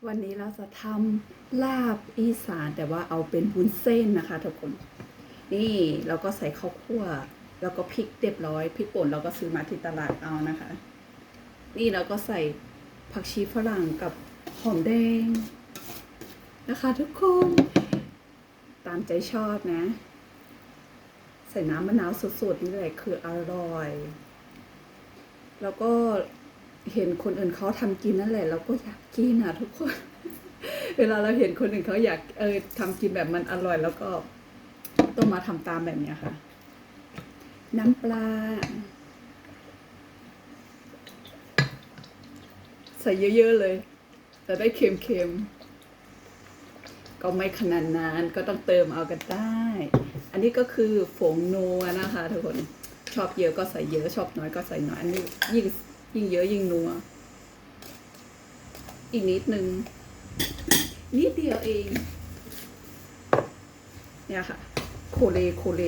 วันนี้เราจะทำลาบอีสานแต่ว่าเอาเป็นวุ้นเส้นนะคะทุกคนนี่เราก็ใส่ข้าวคั่วแล้วก็พริกเรียบร้อยพริกป่นเราก็ซื้อมาที่ตลาดเอานะคะนี่เราก็ใส่ผักชีฝรั่งกับหอมแดงนะคะทุกคนตามใจชอบนะใส่น้ำมะนาวสดๆนี่แหละคืออร่อยแล้วก็เห็นคนอื่นเขาทำกินนั่นแหละเราก็อยากกินนะทุกคน เวลาเราเห็นคนอื่นเขาอยากทำกินแบบมันอร่อยแล้วก็ต้องมาทำตามแบบนี้ค่ะน้ำปลาใส่เยอะๆเลยจะได้เค็มๆก็ไม่ขนาดนั้นก็ต้องเติมเอากันได้อันนี้ก็คือผงนัวนะคะทุกคนชอบเยอะก็ใส่เยอะชอบน้อยก็ใส่น้อยอันนี้ยิ่งเยอะยิ่งนัวอีกนิดนึงนิดเดียวเองเนี่ยค่ะโคเล